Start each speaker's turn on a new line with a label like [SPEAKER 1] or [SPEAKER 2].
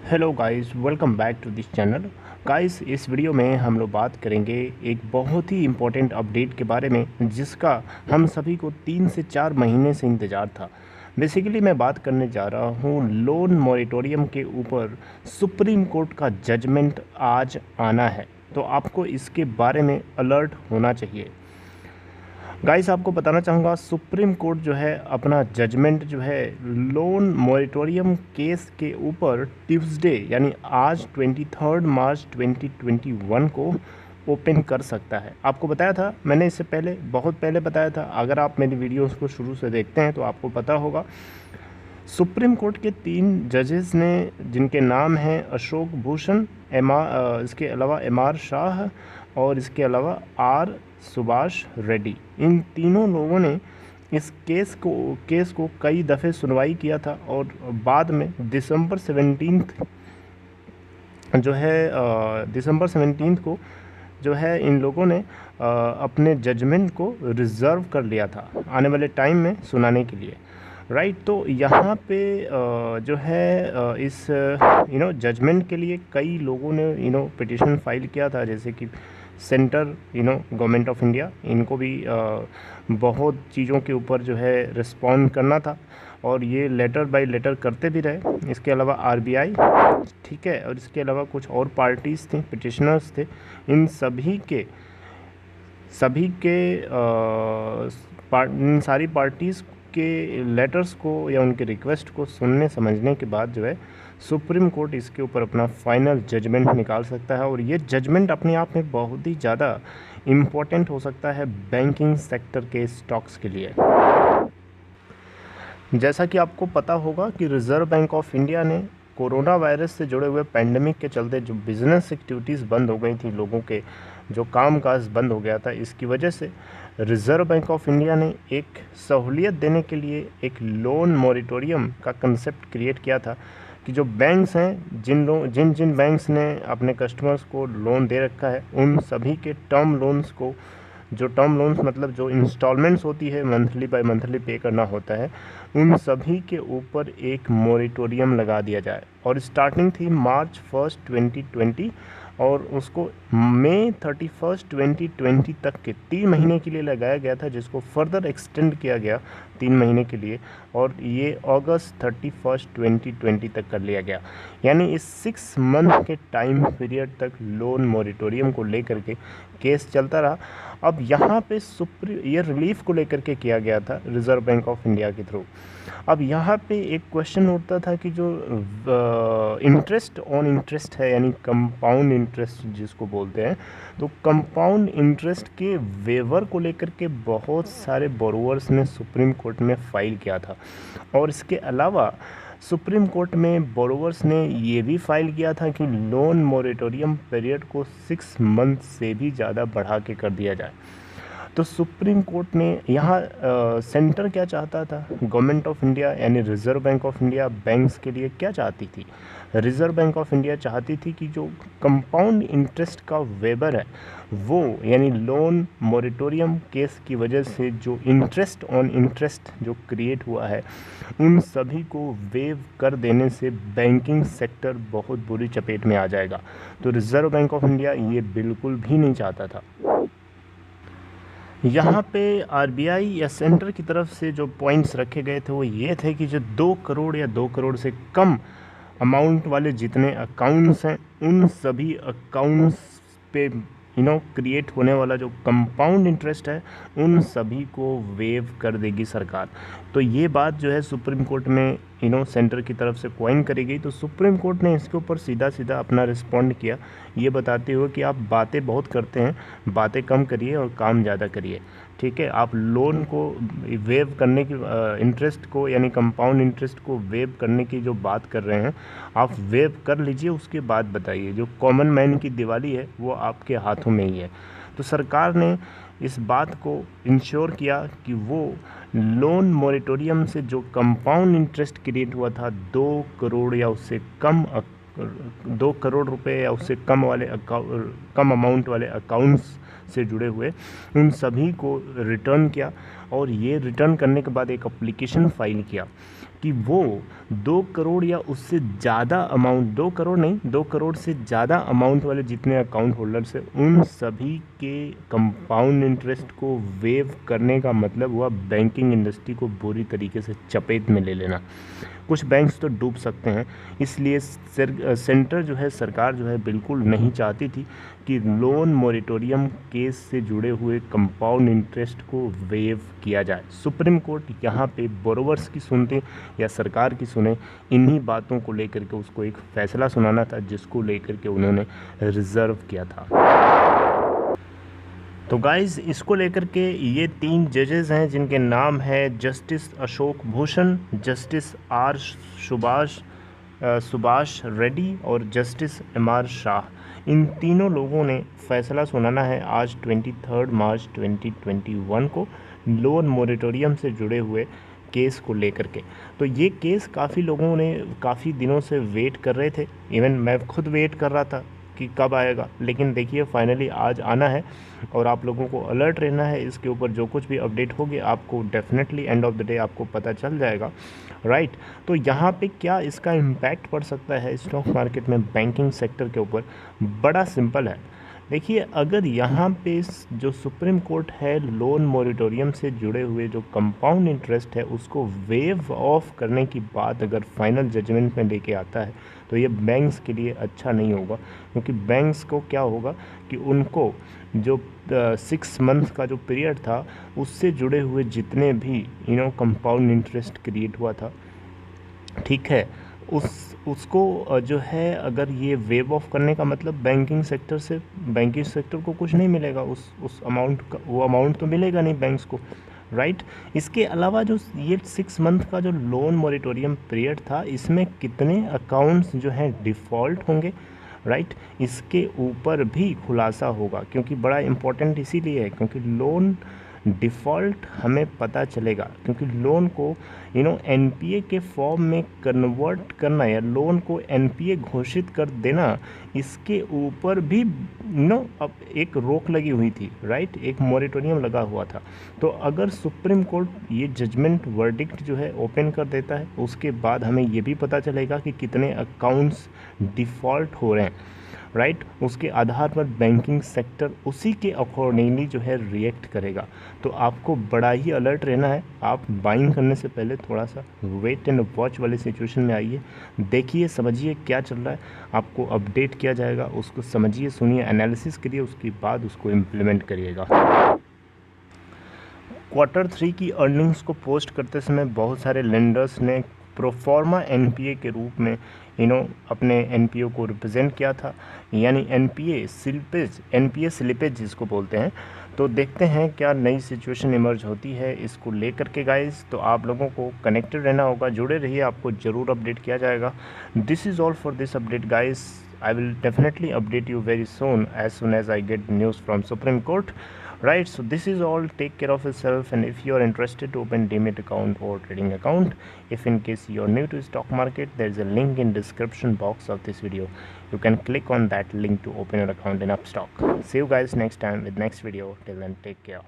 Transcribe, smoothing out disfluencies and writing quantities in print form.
[SPEAKER 1] Hello guys, welcome back to this channel. Guys, इस video में हम लोग बात करेंगे एक बहुत ही इम्पोर्टेंट अपडेट के बारे में जिसका हम सभी को 3 से 4 महीने से इंतज़ार था। बेसिकली मैं बात करने जा रहा हूँ लोन मॉरिटोरियम के ऊपर सुप्रीम कोर्ट का जजमेंट आज आना है, तो आपको इसके बारे में अलर्ट होना चाहिए। गाइस, आपको बताना चाहूँगा सुप्रीम कोर्ट जो है अपना जजमेंट जो है लोन मॉरिटोरियम केस के ऊपर ट्यूसडे यानी आज 23 मार्च 2021 को ओपन कर सकता है। आपको बताया था मैंने, इससे पहले बहुत पहले बताया था। अगर आप मेरी वीडियोस को शुरू से देखते हैं तो आपको पता होगा सुप्रीम कोर्ट के 3 जजेस ने, जिनके नाम हैं अशोक भूषण, इसके अलावा एम.आर. शाह और इसके अलावा आर. सुभाष रेड्डी, इन तीनों लोगों ने इस केस को कई दफ़े सुनवाई किया था और बाद में दिसंबर 17 को जो है इन लोगों ने अपने जजमेंट को रिज़र्व कर लिया था आने वाले टाइम में सुनाने के लिए, राइट। तो यहाँ पे जो है इस जजमेंट के लिए कई लोगों ने पिटिशन फाइल किया था, जैसे कि सेंटर गवर्नमेंट ऑफ इंडिया, इनको भी बहुत चीज़ों के ऊपर जो है रिस्पॉन्ड करना था और ये लेटर बाय लेटर करते भी रहे। इसके अलावा आरबीआई, ठीक है, और इसके अलावा कुछ और पार्टीज़ थी, पिटिशनर्स थे। इन इन सारी पार्टीज़ के लेटर्स को या उनके रिक्वेस्ट को सुनने समझने के बाद जो है सुप्रीम कोर्ट इसके ऊपर अपना फाइनल जजमेंट निकाल सकता है। और ये जजमेंट अपने आप में बहुत ही ज़्यादा इम्पोर्टेंट हो सकता है बैंकिंग सेक्टर के स्टॉक्स के लिए। जैसा कि आपको पता होगा कि रिज़र्व बैंक ऑफ इंडिया ने कोरोना वायरस से जुड़े हुए पैंडमिक के चलते जो बिज़नेस एक्टिविटीज़ बंद हो गई थी, लोगों के जो कामकाज बंद हो गया था, इसकी वजह से रिज़र्व बैंक ऑफ इंडिया ने एक सहूलियत देने के लिए एक लोन मॉरिटोरियम का कंसेप्ट क्रिएट किया था कि जो बैंक्स हैं, जिन बैंक्स ने अपने कस्टमर्स को लोन दे रखा है, उन सभी के टर्म लोन्स को, जो टर्म लोन्स मतलब जो इंस्टॉलमेंट्स होती है, मंथली बाय मंथली पे करना होता है, उन सभी के ऊपर एक मॉरिटोरियम लगा दिया जाए। और स्टार्टिंग थी मार्च 1, 2020 और उसको मई 31, 2020 तक के 3 महीने के लिए लगाया गया था, जिसको फर्दर एक्सटेंड किया गया 3 महीने के लिए, और ये अगस्त 31, 2020 तक कर लिया गया। यानी इस 6 मंथ के टाइम पीरियड तक लोन मॉरिटोरियम को लेकर के केस चलता रहा। अब यहाँ पे ये रिलीफ को लेकर के किया गया था रिज़र्व बैंक ऑफ इंडिया के थ्रू। अब यहाँ पे एक क्वेश्चन उठता था कि जो इंटरेस्ट ऑन इंटरेस्ट है, यानी कंपाउंड इंटरेस्ट जिसको बोलते हैं, तो कंपाउंड इंटरेस्ट के वेवर को लेकर के बहुत सारे बोरोवर्स ने सुप्रीम कोर्ट में फाइल किया था। और इसके अलावा सुप्रीम कोर्ट में बोरोवर्स ने ये भी फाइल किया था कि लोन मॉरिटोरियम पीरियड को 6 मंथ से भी ज़्यादा बढ़ा के कर दिया जाए। तो सुप्रीम कोर्ट ने यहाँ सेंटर क्या चाहता था, गवर्नमेंट ऑफ इंडिया यानी reserve bank of India banks के लिए क्या चाहती थी? रिज़र्व बैंक ऑफ इंडिया चाहती थी कि जो कंपाउंड इंटरेस्ट का वेबर है वो, यानी लोन मॉरिटोरियम केस की वजह से जो इंटरेस्ट ऑन इंटरेस्ट जो क्रिएट हुआ है, उन सभी को वेव कर देने से बैंकिंग सेक्टर बहुत बुरी चपेट में आ जाएगा। तो रिज़र्व बैंक ऑफ इंडिया ये बिल्कुल भी नहीं चाहता था। यहाँ पे आरबीआई या सेंटर की तरफ से जो पॉइंट्स रखे गए थे वो ये थे कि जो 2 करोड़ या 2 करोड़ से कम अमाउंट वाले जितने अकाउंट्स हैं, उन सभी अकाउंट्स पे क्रिएट होने वाला जो कंपाउंड इंटरेस्ट है, उन सभी को वेव कर देगी सरकार। तो ये बात जो है सुप्रीम कोर्ट में सेंटर की तरफ से क्वाइन करी गई। तो सुप्रीम कोर्ट ने इसके ऊपर सीधा सीधा अपना रिस्पॉन्ड किया, ये बताते हुए कि आप बातें बहुत करते हैं, बातें कम करिए और काम ज़्यादा करिए, ठीक है। आप लोन को वेव करने की, इंटरेस्ट को यानी कंपाउंड इंटरेस्ट को वेव करने की जो बात कर रहे हैं, आप वेव कर लीजिए, उसके बाद बताइए। जो कॉमन मैन की दिवाली है वो आपके हाथों में ही है। तो सरकार ने इस बात को इंश्योर किया कि वो लोन मॉरिटोरियम से जो कंपाउंड इंटरेस्ट क्रिएट हुआ था 2 करोड़ या उससे कम 2 करोड़ रुपए या उससे कम अमाउंट वाले अकाउंट्स से जुड़े हुए, उन सभी को रिटर्न किया। और ये रिटर्न करने के बाद एक एप्लीकेशन फाइल किया कि वो 2 करोड़ या उससे ज़्यादा अमाउंट, 2 करोड़ नहीं, 2 करोड़ से ज़्यादा अमाउंट वाले जितने अकाउंट होल्डर्स हैं उन सभी के कंपाउंड इंटरेस्ट को वेव करने का मतलब हुआ बैंकिंग इंडस्ट्री को बुरी तरीके से चपेट में ले लेना। कुछ बैंक्स तो डूब सकते हैं, इसलिए सेंटर जो है, सरकार जो है, बिल्कुल नहीं चाहती थी कि लोन मॉरिटोरियम केस से जुड़े हुए कंपाउंड इंटरेस्ट को वेव किया जाए। सुप्रीम कोर्ट यहाँ पे बोरोवर्स की सुनते या सरकार की सुने, इन्हीं बातों को लेकर के उसको एक फैसला सुनाना था जिसको लेकर के उन्होंने रिजर्व किया था। तो गाइस, इसको लेकर के ये 3 जजेस हैं जिनके नाम है justice Ashok Bhushan, justice R Subhash Reddy और जस्टिस एम.आर. शाह। इन तीनों लोगों ने फैसला सुनाना है आज 23 मार्च 2021 को लोन मॉरिटोरियम से जुड़े हुए केस को लेकर के। तो ये केस काफ़ी लोगों ने काफ़ी दिनों से वेट कर रहे थे, इवन मैं खुद वेट कर रहा था कि कब आएगा, लेकिन देखिए फाइनली आज आना है और आप लोगों को अलर्ट रहना है। इसके ऊपर जो कुछ भी अपडेट होगी आपको definitely end of the day आपको पता चल जाएगा, राइट। तो यहाँ पे क्या इसका इम्पैक्ट पड़ सकता है स्टॉक मार्केट में, बैंकिंग सेक्टर के ऊपर, बड़ा सिंपल है। देखिए, अगर यहाँ पे जो सुप्रीम कोर्ट है लोन मॉरिटोरियम से जुड़े हुए जो कंपाउंड इंटरेस्ट है उसको वेव ऑफ करने की बात अगर फाइनल जजमेंट में लेके आता है तो ये बैंक्स के लिए अच्छा नहीं होगा, क्योंकि बैंक्स को क्या होगा कि उनको जो 6 मंथ का जो पीरियड था उससे जुड़े हुए जितने भी कंपाउंड इंटरेस्ट क्रिएट हुआ था, ठीक है, उसको जो है अगर ये वेव ऑफ करने का मतलब बैंकिंग सेक्टर को कुछ नहीं मिलेगा, उस अमाउंट का, वो अमाउंट तो मिलेगा नहीं बैंक्स को, राइट। इसके अलावा जो ये 6 मंथ का जो लोन मॉरिटोरियम पीरियड था इसमें कितने अकाउंट्स जो हैं डिफ़ॉल्ट होंगे, राइट, इसके ऊपर भी खुलासा होगा, क्योंकि बड़ा इम्पोर्टेंट इसीलिए है क्योंकि लोन डिफ़ॉल्ट हमें पता चलेगा, क्योंकि लोन को एनपीए के फॉर्म में कन्वर्ट करना या लोन को एनपीए घोषित कर देना, इसके ऊपर भी अब एक रोक लगी हुई थी, राइट, एक मॉरिटोरियम लगा हुआ था। तो अगर सुप्रीम कोर्ट ये जजमेंट वर्डिक्ट जो है ओपन कर देता है उसके बाद हमें ये भी पता चलेगा कि कितने अकाउंट्स डिफ़ॉल्ट हो रहे हैं, राइट। उसके आधार पर बैंकिंग सेक्टर उसी के अकॉर्डिंगली जो है रिएक्ट करेगा। तो आपको बड़ा ही अलर्ट रहना है। आप बाइंग करने से पहले थोड़ा सा वेट एंड वॉच वाली सिचुएशन में आइए, देखिए, समझिए क्या चल रहा है, आपको अपडेट किया जाएगा, उसको समझिए, सुनिए, एनालिसिस करिए, उसके बाद उसको इम्प्लीमेंट करिएगा। Q3 की अर्निंग्स को पोस्ट करते समय बहुत सारे लेंडर्स ने प्रोफॉर्मा एनपीए के रूप में अपने एनपीओ को रिप्रेजेंट किया था, यानी एनपीए स्लिपेज जिसको बोलते हैं। तो देखते हैं क्या नई सिचुएशन इमर्ज होती है इसको लेकर के गाइस। तो आप लोगों को कनेक्टेड रहना होगा, जुड़े रहिए, आपको ज़रूर अपडेट किया जाएगा। This is all for this update guys. I will definitely update you very soon as I get news from Supreme Court. Right, so this is all. Take care of yourself, and if you are interested to open Demat account or trading account, if in case you are new to stock market, there is a link in description box of this video. You can click on that link to open your account in Upstock. See you guys next time with next video. Till then, take care.